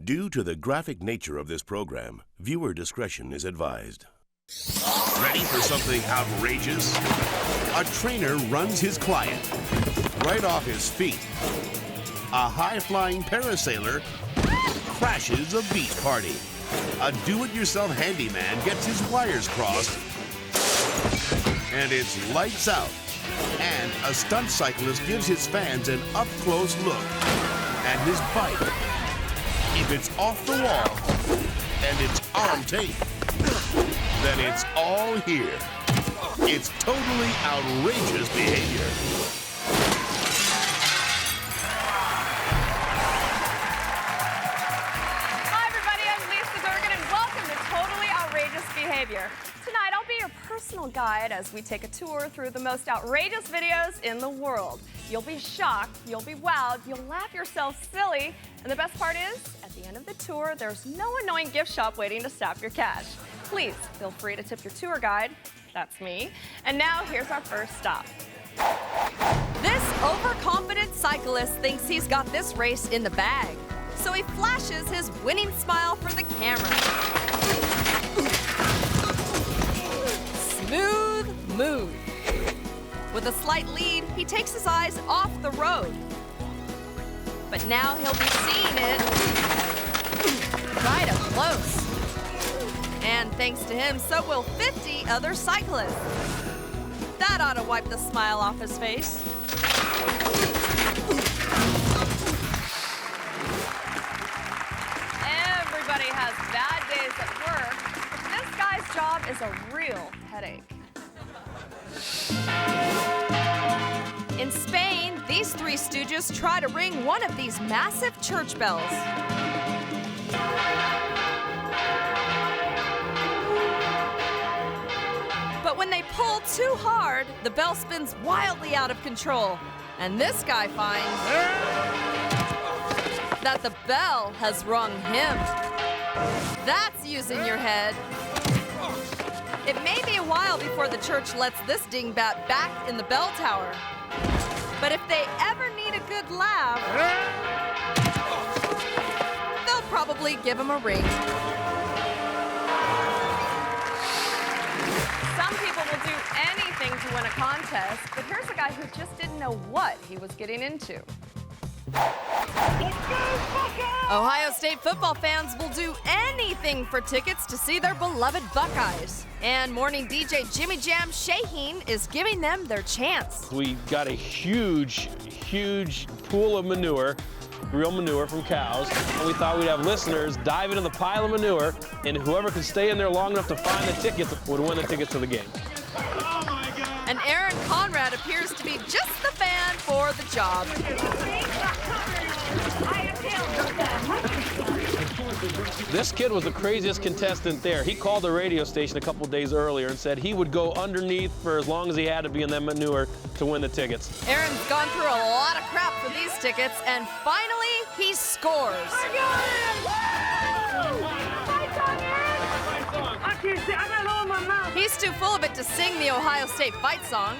Due to the graphic nature of this program, viewer discretion is advised. Ready for something outrageous? A trainer runs his client right off his feet. A high-flying parasailer crashes a beach party. A do-it-yourself handyman gets his wires crossed. And it's lights out. And a stunt cyclist gives his fans an up-close look at his bike. If it's off the wall and it's arm tape, then it's all here. It's totally outrageous behavior. Hi everybody, I'm Lisa Durgan and welcome to Totally Outrageous Behavior. Tonight I'll be your personal guide as we take a tour through the most outrageous videos in the world. You'll be shocked, you'll be wowed, you'll laugh yourself silly, and the best part is, at the end of the tour, there's no annoying gift shop waiting to stop your cash. Please feel free to tip your tour guide. That's me. And now here's our first stop. This overconfident cyclist thinks he's got this race in the bag, so he flashes his winning smile for the camera. Smooth move. With a slight lead, he takes his eyes off the road. But now he'll be seeing it right up close. And thanks to him, so will 50 other cyclists. That ought to wipe the smile off his face. Everybody has bad days at work, but this guy's job is a real headache. In Spain, these three stooges try to ring one of these massive church bells. But when they pull too hard, the bell spins wildly out of control. And this guy finds that the bell has rung him. That's using your head. It may be a while before the church lets this dingbat back in the bell tower. But if they ever need a good laugh, they'll probably give him a ring. Some people will do anything to win a contest, but here's a guy who just didn't know what he was getting into. Ohio State football fans will do anything for tickets to see their beloved Buckeyes. And morning DJ Jimmy Jam Shaheen is giving them their chance. We got a huge pool of manure, real manure from cows, and we thought we'd have listeners dive into the pile of manure, and whoever could stay in there long enough to find the tickets would win the tickets to the game. And Aaron Conrad appears to be just the fan for the job. This kid was the craziest contestant there. He called the radio station a couple days earlier and said he would go underneath for as long as he had to be in that manure to win the tickets. Aaron's gone through a lot of crap for these tickets, and finally, he scores. I got all my mouth. He's too full of it to sing the Ohio State fight song.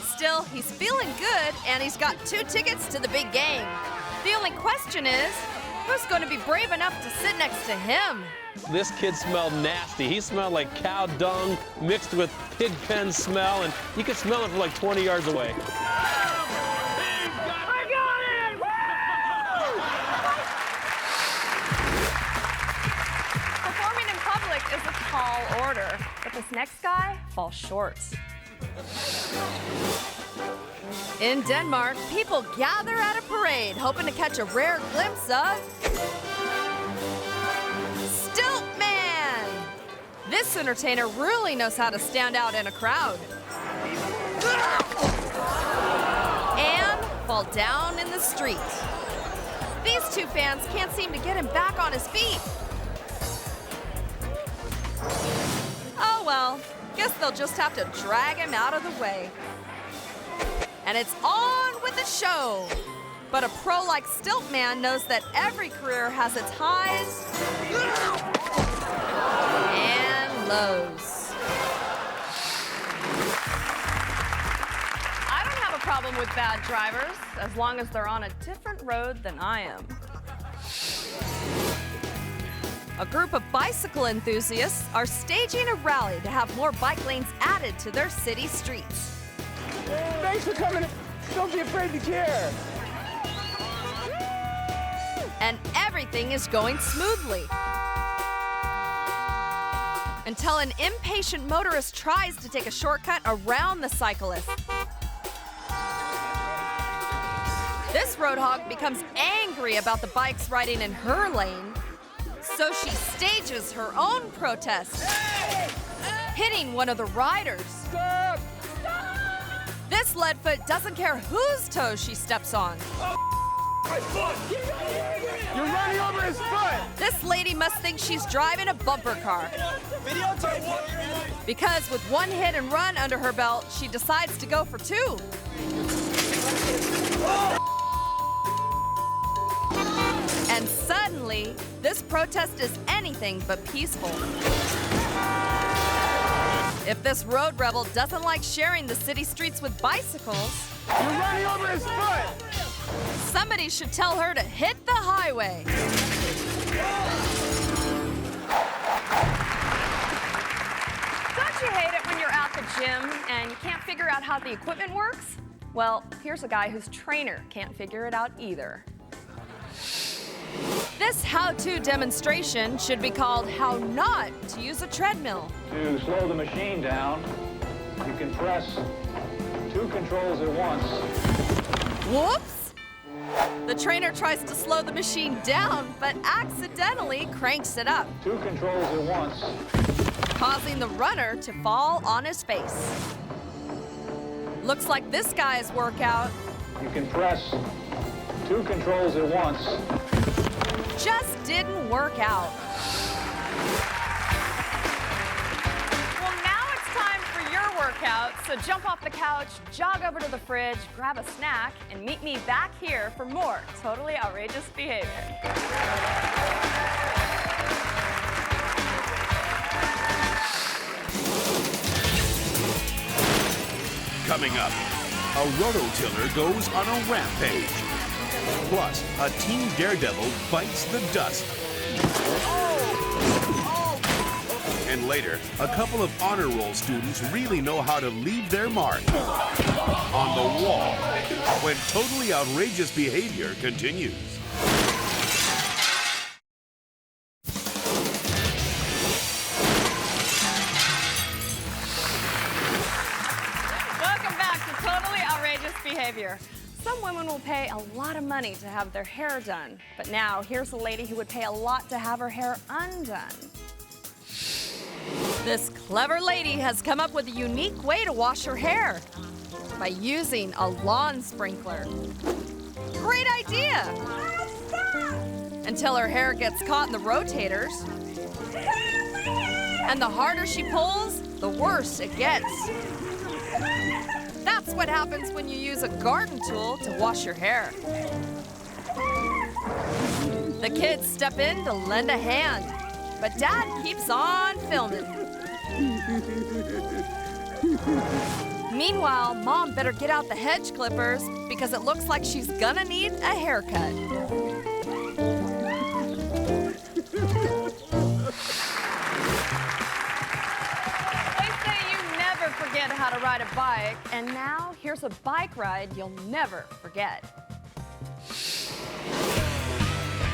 Still, he's feeling good, and he's got 2 tickets to the big game. The only question is, who's going to be brave enough to sit next to him? This kid smelled nasty. He smelled like cow dung mixed with pig pen smell, and you could smell it from like 20 yards away. I got it! Performing in public is a tall order, but this next guy falls short. In Denmark, people gather at a parade hoping to catch a rare glimpse of Stiltman. This entertainer really knows how to stand out in a crowd and fall down in the street. These 2 fans can't seem to get him back on his feet. Oh well, guess they'll just have to drag him out of the way. And it's on with the show. But a pro like Stiltman knows that every career has its highs and lows. I don't have a problem with bad drivers, as long as they're on a different road than I am. A group of bicycle enthusiasts are staging a rally to have more bike lanes added to their city streets. Thanks for coming. Don't be afraid to care. And everything is going smoothly. Until an impatient motorist tries to take a shortcut around the cyclist. This roadhog becomes angry about the bikes riding in her lane, so she stages her own protest, hitting one of the riders. Stop! This leadfoot doesn't care whose toes she steps on. My foot! You're running over his foot! This lady must think she's driving a bumper car. Because with one hit and run under her belt, she decides to go for two. And suddenly, this protest is anything but peaceful. If this road rebel doesn't like sharing the city streets with bicycles, You're running over his foot! somebody should tell her to hit the highway. Don't you hate it when you're at the gym and you can't figure out how the equipment works? Well, here's a guy whose trainer can't figure it out either. This how-to demonstration should be called How Not to Use a Treadmill. To slow the machine down, you can press 2 controls at once. Whoops! The trainer tries to slow the machine down, but accidentally cranks it up, 2 controls at once. causing the runner to fall on his face. Looks like this guy's workout You can press 2 controls at once. just didn't work out. Well, now it's time for your workout, so jump off the couch, jog over to the fridge, grab a snack, and meet me back here for more totally outrageous behavior. Coming up, a rototiller goes on a rampage. Plus, a teen daredevil bites the dust. And later, a couple of honor roll students really know how to leave their mark on the wall when totally outrageous behavior continues. Welcome back to Totally Outrageous Behavior. Some women will pay a lot of money to have their hair done, but now here's a lady who would pay a lot to have her hair undone. This clever lady has come up with a unique way to wash her hair by using a lawn sprinkler. Great idea! Until her hair gets caught in the rotators. And the harder she pulls, the worse it gets. That's what happens when you use a garden tool to wash your hair. The kids step in to lend a hand, but Dad keeps on filming. Meanwhile, Mom better get out the hedge clippers because it looks like she's gonna need a haircut. They say you never forget how to ride a bike, and now here's a bike ride you'll never forget.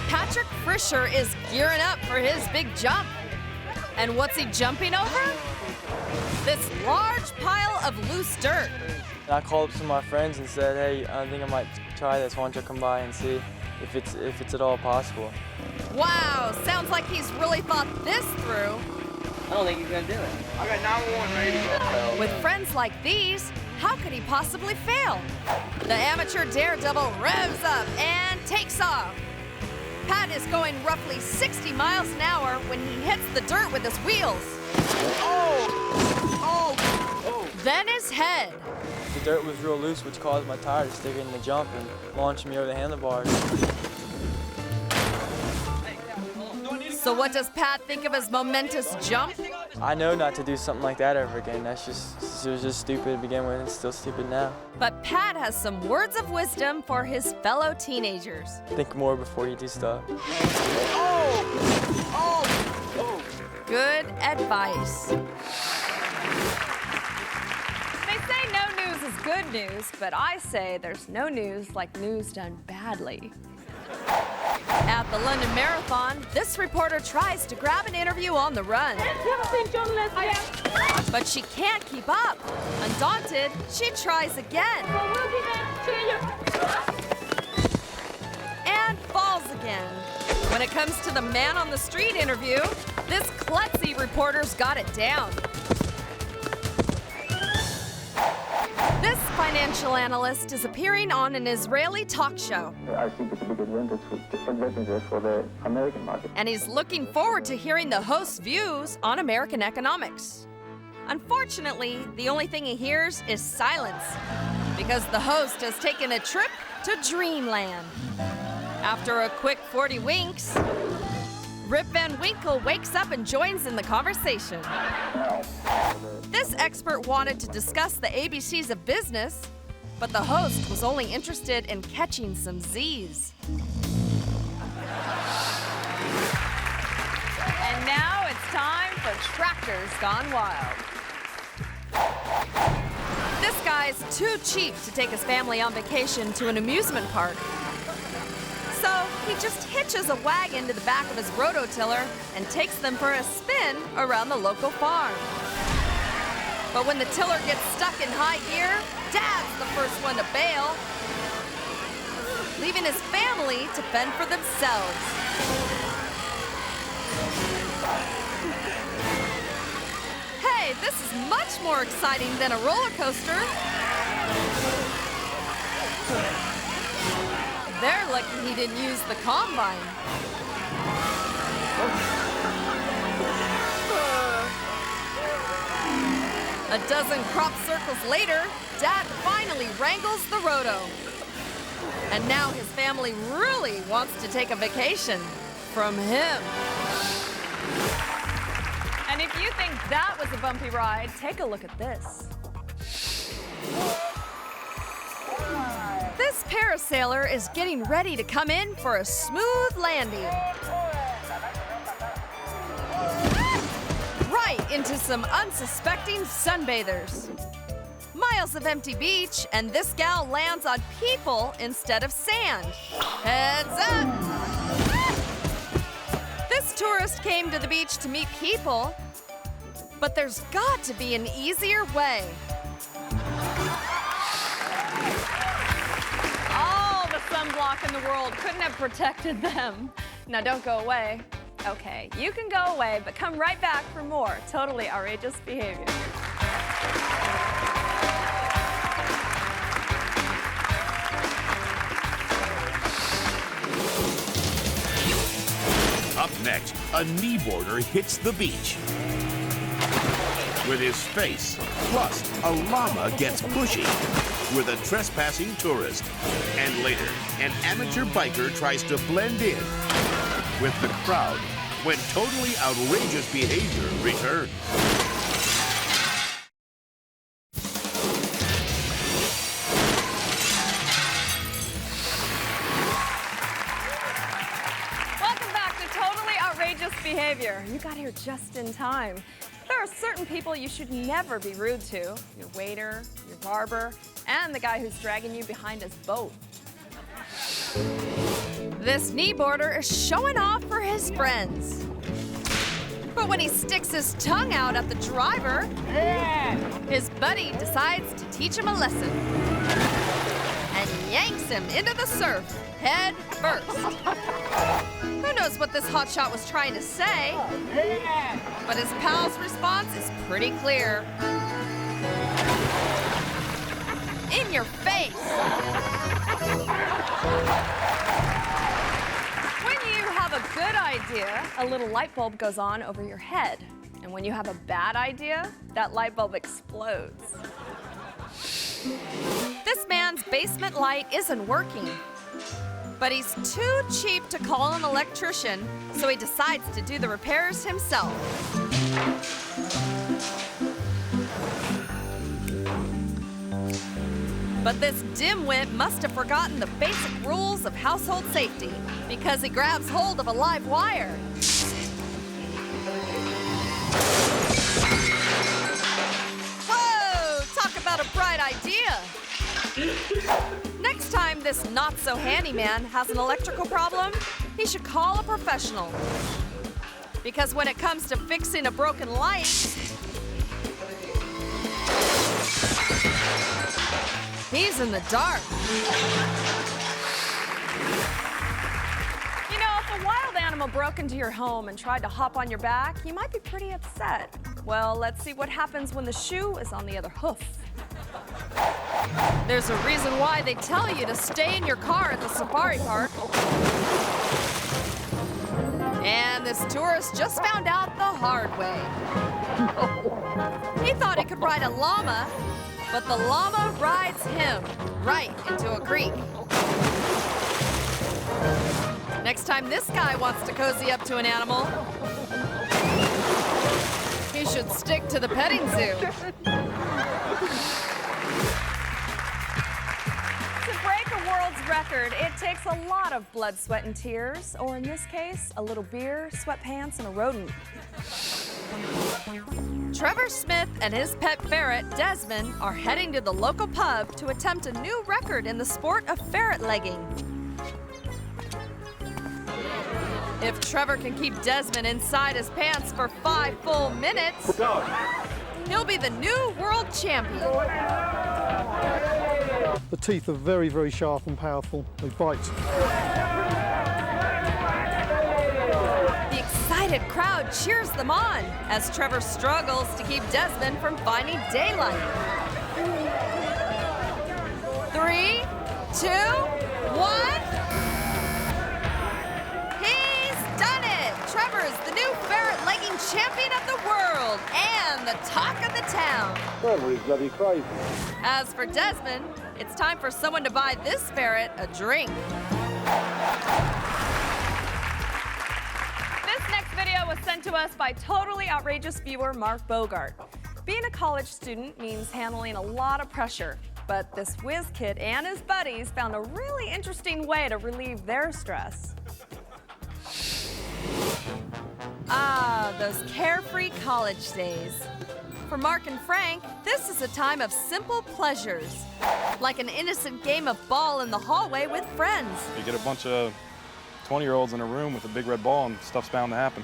Patrick Frischer is gearing up for his big jump. And what's he jumping over? This large pile of loose dirt. I called up some of my friends and said, hey, I think I might try this. Why don't you come by and see if it's at all possible? Wow, sounds like he's really thought this through. I don't think he's gonna do it. I got 911 ready to go. With friends like these, how could he possibly fail? The amateur daredevil revs up and takes off. Pat is going roughly 60 miles an hour when he hits the dirt with his wheels. Then his head. The dirt was real loose, which caused my tire to stick in the jump and launch me over the handlebars. So what does Pat think of his momentous jump? I know not to do something like that ever again. That's just It was just stupid to begin with. It's still stupid now. But Pat has some words of wisdom for his fellow teenagers. Think more before you do stuff. Good advice. They say no news is good news, but I say there's no news like news done badly. At the London Marathon, this reporter tries to grab an interview on the run. But she can't keep up. Undaunted, she tries again. And falls again. When it comes to the man on the street interview, this klutzy reporter's got it down. This financial analyst is appearing on an Israeli talk show. I think it's a big advantage for the American market. And he's looking forward to hearing the host's views on American economics. Unfortunately, the only thing he hears is silence, because the host has taken a trip to dreamland. After a quick 40 winks, Rip Van Winkle wakes up and joins in the conversation. This expert wanted to discuss the ABCs of business, but the host was only interested in catching some Z's. And now it's time for Tractors Gone Wild. This guy's too cheap to take his family on vacation to an amusement park. So he just hitches a wagon to the back of his rototiller and takes them for a spin around the local farm. But when the tiller gets stuck in high gear, Dad's the first one to bail, leaving his family to fend for themselves. Hey, this is much more exciting than a roller coaster. They're lucky he didn't use the combine. A dozen crop circles later, Dad finally wrangles the roto. And now his family really wants to take a vacation from him. And if you think that was a bumpy ride, take a look at this. This parasailer is getting ready to come in for a smooth landing. Right into some unsuspecting sunbathers. Miles of empty beach, and this gal lands on people instead of sand. Heads up! This tourist came to the beach to meet people, but there's got to be an easier way. All the sunblock in the world couldn't have protected them. Now don't go away. Okay, you can go away, but come right back for more totally outrageous behavior. Up next, a kneeboarder hits the beach with his face. Plus, a llama gets pushy with a trespassing tourist. And later, an amateur biker tries to blend in with the crowd when totally outrageous behavior returns. Welcome back to Totally Outrageous Behavior. You got here just in time. There are certain people you should never be rude to. Your waiter, your barber, and the guy who's dragging you behind his boat. This kneeboarder is showing off for his friends. But when he sticks his tongue out at the driver, his buddy decides to teach him a lesson and yanks him into the surf head first. Who knows what this hotshot was trying to say, but his pal's response is pretty clear. In your face. When you have a good idea, a little light bulb goes on over your head. And when you have a bad idea, that light bulb explodes. This man's basement light isn't working, but he's too cheap to call an electrician, so he decides to do the repairs himself. But this dimwit must have forgotten the basic rules of household safety because he grabs hold of a live wire. Whoa! Talk about a bright idea. Next time this not-so-handyman has an electrical problem, he should call a professional. Because when it comes to fixing a broken light, he's in the dark. You know, if a wild animal broke into your home and tried to hop on your back, you might be pretty upset. Well, let's see what happens when the shoe is on the other hoof. There's a reason why they tell you to stay in your car at the safari park. And this tourist just found out the hard way. He thought he could ride a llama, but the llama rides him right into a creek. Next time this guy wants to cozy up to an animal, he should stick to the petting zoo. To break a world's record, it takes a lot of blood, sweat, and tears, or in this case, a little beer, sweatpants, and a rodent. Trevor Smith and his pet ferret, Desmond, are heading to the local pub to attempt a new record in the sport of ferret legging. If Trevor can keep Desmond inside his pants for 5 full minutes, he'll be the new world champion. The teeth are very, very sharp and powerful. They bite. The excited crowd cheers them on as Trevor struggles to keep Desmond from finding daylight. 3, 2, 1. He's done it! Trevor is the new ferret legging champion of the world and the talk of the town. He's bloody crazy. As for Desmond, it's time for someone to buy this ferret a drink. This next video was sent to us by totally outrageous viewer Mark Bogart. Being a college student means handling a lot of pressure, but this whiz kid and his buddies found a really interesting way to relieve their stress. Ah, those carefree college days. For Mark and Frank, this is a time of simple pleasures, like an innocent game of ball in the hallway with friends. You get a bunch of 20-year-olds in a room with a big red ball and stuff's bound to happen.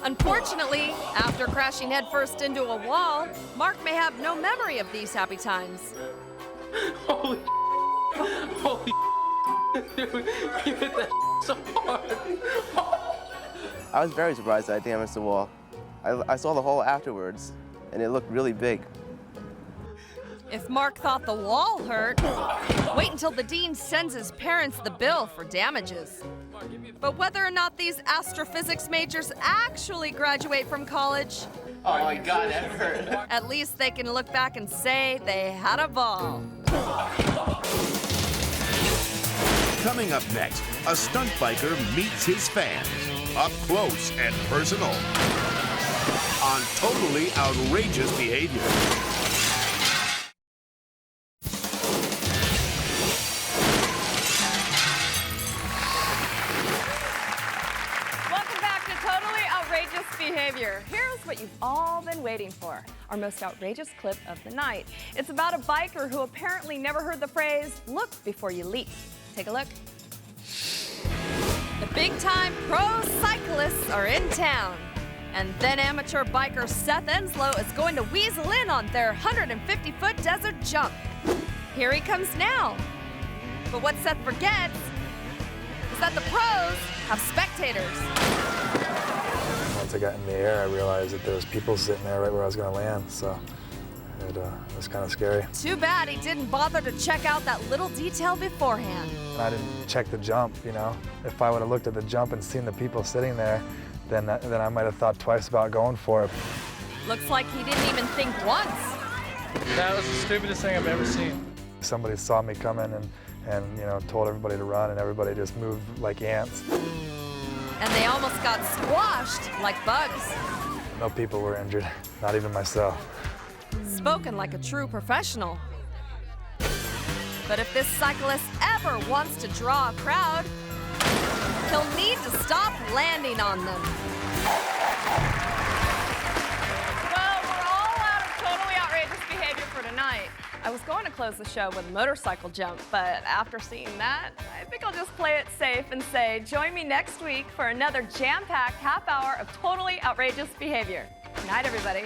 Unfortunately, after crashing headfirst into a wall, Mark may have no memory of these happy times. Holy holy dude, you hit that so hard. I was very surprised that I damaged the wall. I saw the hole afterwards, and it looked really big. If Mark thought the wall hurt, wait until the dean sends his parents the bill for damages. But whether or not these astrophysics majors actually graduate from college, Oh my God, that hurt. at least they can look back and say they had a ball. Coming up next, a stunt biker meets his fans, up close and personal, on totally outrageous behavior. Welcome back to Totally Outrageous Behavior. Here's what you've all been waiting for, our most outrageous clip of the night. It's about a biker who apparently never heard the phrase, look before you leap. Take a look. The big-time pro cyclists are in town. And then amateur biker Seth Enslow is going to weasel in on their 150-foot desert jump. Here he comes now. But what Seth forgets is that the pros have spectators. Once I got in the air, I realized that there was people sitting there right where I was going to land, so it was kind of scary. Too bad he didn't bother to check out that little detail beforehand. And I didn't check the jump, you know. If I would have looked at the jump and seen the people sitting there, then I might have thought twice about going for it. Looks like he didn't even think once. That was the stupidest thing I've ever seen. Somebody saw me coming and you know, told everybody to run, and everybody just moved like ants. And they almost got squashed like bugs. no people were injured, not even myself. Spoken like a true professional. But if this cyclist ever wants to draw a crowd, he'll need to stop landing on them. Well, we're all out of totally outrageous behavior for tonight. I was going to close the show with a motorcycle jump, but after seeing that, I think I'll just play it safe and say, join me next week for another jam-packed half hour of totally outrageous behavior. Good night, everybody.